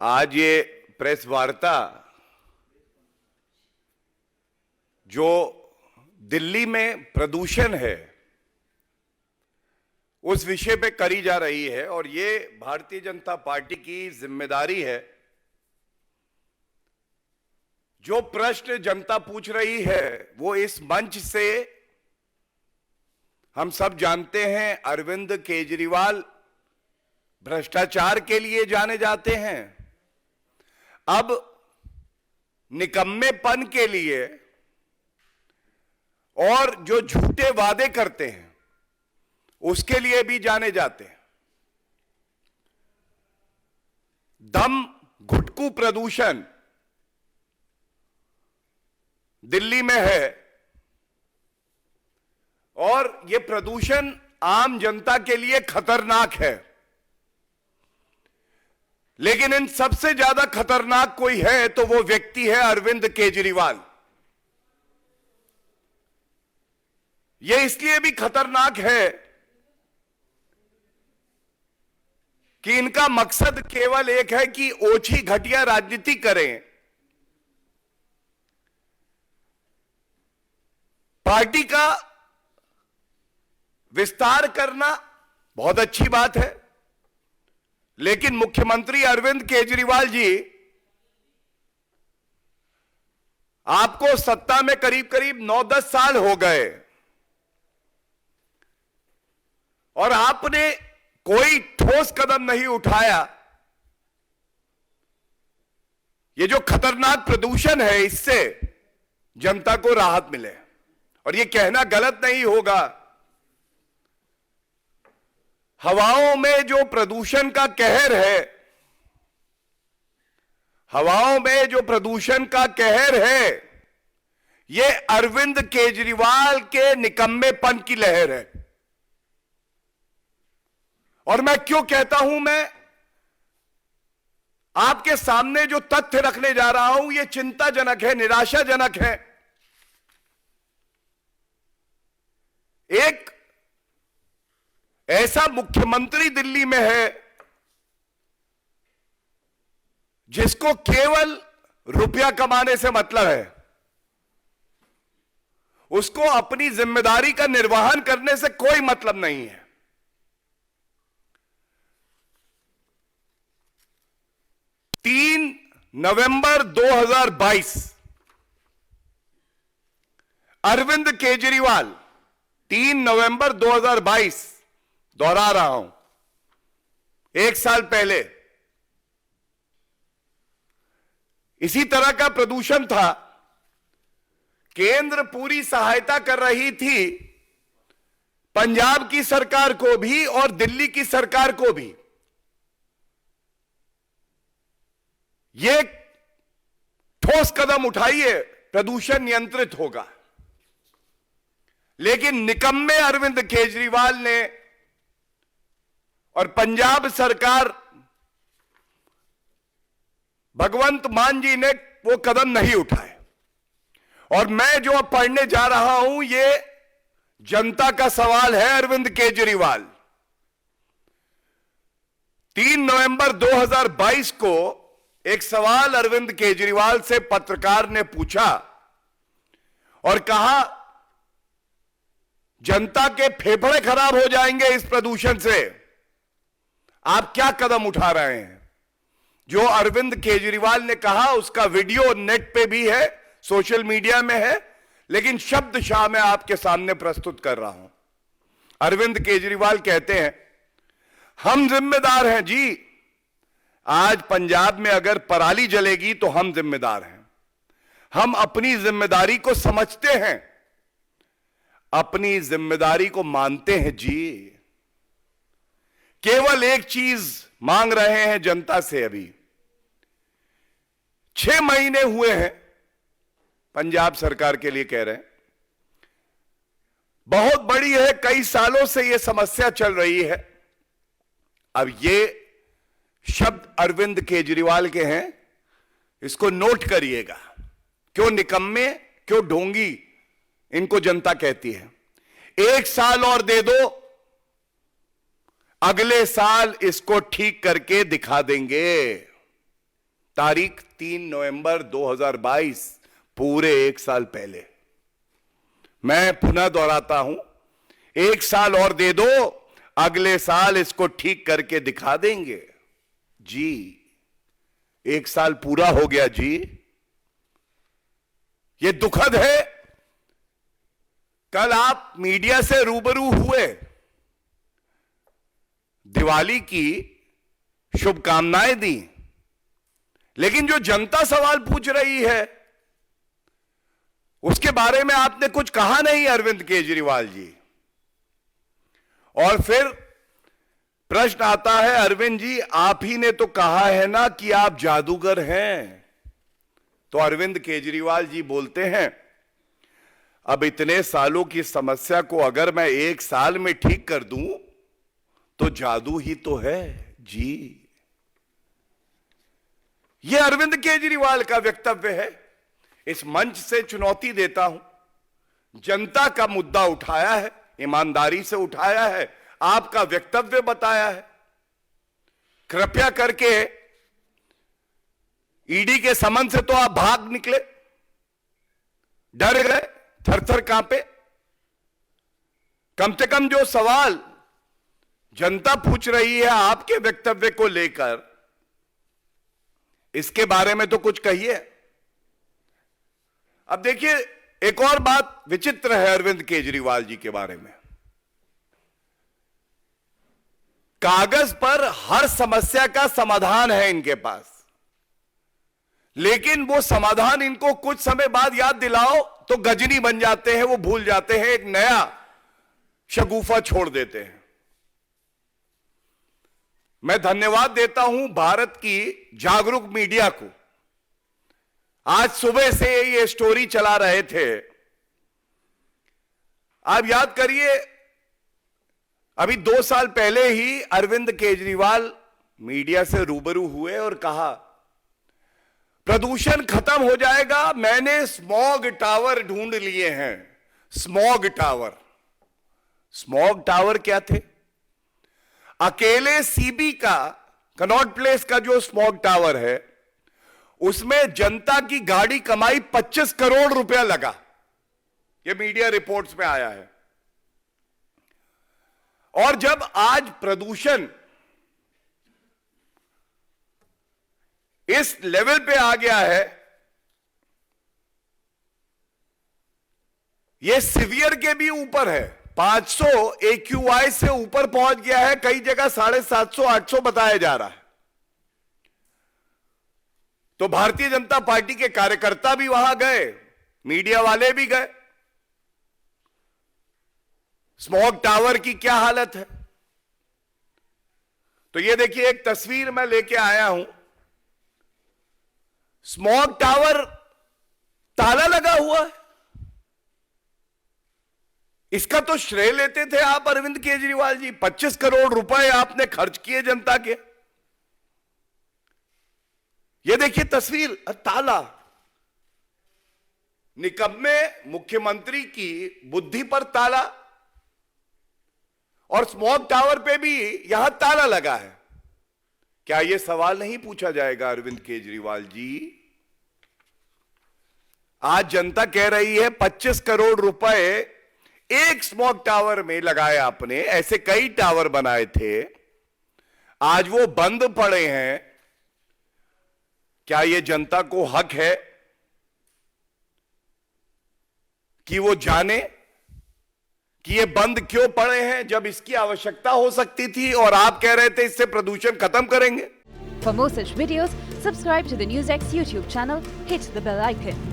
आज ये प्रेस वार्ता जो दिल्ली में प्रदूषण है उस विषय पे करी जा रही है और ये भारतीय जनता पार्टी की जिम्मेदारी है। जो प्रश्न जनता पूछ रही है वो इस मंच से हम सब जानते हैं। अरविंद केजरीवाल भ्रष्टाचार के लिए जाने जाते हैं, अब निकम्मेपन के लिए और जो झूठे वादे करते हैं उसके लिए भी जाने जाते हैं। दम घुटकू प्रदूषण दिल्ली में है और यह प्रदूषण आम जनता के लिए खतरनाक है, लेकिन इन सबसे ज्यादा खतरनाक कोई है तो वो व्यक्ति है अरविंद केजरीवाल। यह इसलिए भी खतरनाक है कि इनका मकसद केवल एक है कि ओछी घटिया राजनीति करें, पार्टी का विस्तार करना बहुत अच्छी बात है, लेकिन मुख्यमंत्री अरविंद केजरीवाल जी, आपको सत्ता में करीब करीब 9-10 साल हो गए और आपने कोई ठोस कदम नहीं उठाया। ये जो खतरनाक प्रदूषण है इससे जनता को राहत मिले, और ये कहना गलत नहीं होगा, हवाओं में जो प्रदूषण का कहर है, हवाओं में जो प्रदूषण का कहर है, ये अरविंद केजरीवाल के निकम्मेपन की लहर है। और मैं क्यों कहता हूं, मैं आपके सामने जो तथ्य रखने जा रहा हूं ये चिंताजनक है, निराशाजनक है। एक ऐसा मुख्यमंत्री दिल्ली में है जिसको केवल रुपया कमाने से मतलब है, उसको अपनी जिम्मेदारी का निर्वहन करने से कोई मतलब नहीं है। 3 नवंबर 2022 अरविंद केजरीवाल, 3 नवंबर 2022 दोहरा रहा हूं, 1 साल पहले इसी तरह का प्रदूषण था। केंद्र पूरी सहायता कर रही थी पंजाब की सरकार को भी और दिल्ली की सरकार को भी। ये ठोस कदम उठाइए, प्रदूषण नियंत्रित होगा। लेकिन निकम्मे अरविंद केजरीवाल ने और पंजाब सरकार भगवंत मान जी ने वो कदम नहीं उठाए। और मैं जो अब पढ़ने जा रहा हूं ये जनता का सवाल है। अरविंद केजरीवाल 3 नवंबर 2022 को एक सवाल अरविंद केजरीवाल से पत्रकार ने पूछा और कहा, जनता के फेफड़े खराब हो जाएंगे इस प्रदूषण से, आप क्या कदम उठा रहे हैं? जो अरविंद केजरीवाल ने कहा उसका वीडियो नेट पे भी है, सोशल मीडिया में है, लेकिन शब्दशः मैं आपके सामने प्रस्तुत कर रहा हूं। अरविंद केजरीवाल कहते हैं, हम जिम्मेदार हैं जी, आज पंजाब में अगर पराली जलेगी तो हम जिम्मेदार हैं। हम अपनी जिम्मेदारी को समझते हैं, अपनी जिम्मेदारी को मानते हैं जी। केवल एक चीज मांग रहे हैं जनता से। अभी 6 महीने हुए हैं पंजाब सरकार के लिए कह रहे हैं, बहुत बड़ी है, कई सालों से यह समस्या चल रही है। अब ये शब्द अरविंद केजरीवाल के हैं, इसको नोट करिएगा। क्यों निकम्मे, क्यों ढोंगी इनको जनता कहती है। 1 साल और दे दो, अगले साल इसको ठीक करके दिखा देंगे। तारीख 3 नवंबर 2022, पूरे 1 साल पहले। मैं पुनः दोहराता हूं, 1 साल और दे दो, अगले साल इसको ठीक करके दिखा देंगे। जी 1 साल पूरा हो गया जी। ये दुखद है। कल आप मीडिया से रूबरू हुए, दिवाली की शुभकामनाएं दी, लेकिन जो जनता सवाल पूछ रही है उसके बारे में आपने कुछ कहा नहीं, अरविंद केजरीवाल जी। और फिर प्रश्न आता है, अरविंद जी आप ही ने तो कहा है ना कि आप जादूगर हैं। तो अरविंद केजरीवाल जी बोलते हैं, अब इतने सालों की समस्या को अगर मैं 1 साल में ठीक कर दूं तो जादू ही तो है जी। यह अरविंद केजरीवाल का वक्तव्य है। इस मंच से चुनौती देता हूं, जनता का मुद्दा उठाया है, ईमानदारी से उठाया है, आपका वक्तव्य बताया है। कृपया करके ईडी के समन से तो आप भाग निकले, डर गए, थर-थर कांपे। कम से कम जो सवाल जनता पूछ रही है आपके वक्तव्य को लेकर, इसके बारे में तो कुछ कहिए। अब देखिए, एक और बात विचित्र है अरविंद केजरीवाल जी के बारे में। कागज पर हर समस्या का समाधान है इनके पास, लेकिन वो समाधान इनको कुछ समय बाद याद दिलाओ तो गजनी बन जाते हैं, वो भूल जाते हैं, एक नया शगुफा छोड़ देते हैं। मैं धन्यवाद देता हूं भारत की जागरूक मीडिया को। आज सुबह से ये स्टोरी चला रहे थे। आप याद करिए, अभी 2 साल पहले ही अरविंद केजरीवाल मीडिया से रूबरू हुए और कहा प्रदूषण खत्म हो जाएगा, मैंने स्मॉग टावर ढूंढ लिए हैं। स्मॉग टावर, स्मॉग टावर क्या थे? अकेले सीबी का, कनॉट प्लेस का जो स्मॉग टावर है, उसमें जनता की गाड़ी कमाई 25 करोड़ रुपया लगा। यह मीडिया रिपोर्ट्स में आया है। और जब आज प्रदूषण इस लेवल पे आ गया है, यह सीवियर के भी ऊपर है, 500 AQI से ऊपर पहुंच गया है, कई जगह 750 800 बताया जा रहा है। तो भारतीय जनता पार्टी के कार्यकर्ता भी वहां गए, मीडिया वाले भी गए। स्मॉग टावर की क्या हालत है? तो ये देखिए, एक तस्वीर मैं लेके आया हूं। स्मॉग टावर ताला लगा हुआ है। इसका तो श्रेय लेते थे आप अरविंद केजरीवाल जी। 25 करोड़ रुपए आपने खर्च किए जनता के। ये देखिए तस्वीर, ताला। निकम्मे मुख्यमंत्री की बुद्धि पर ताला, और स्मॉग टावर पे भी यहां ताला लगा है। क्या यह सवाल नहीं पूछा जाएगा अरविंद केजरीवाल जी? आज जनता कह रही है 25 करोड़ रुपए एक स्मॉग टावर में लगाए आपने, ऐसे कई टावर बनाए थे, आज वो बंद पड़े हैं। क्या यह जनता को हक है कि वो जाने कि ये बंद क्यों पड़े हैं जब इसकी आवश्यकता हो सकती थी, और आप कह रहे थे इससे प्रदूषण खत्म करेंगे? For more such videos, subscribe to the NewsX YouTube channel, hit the bell icon.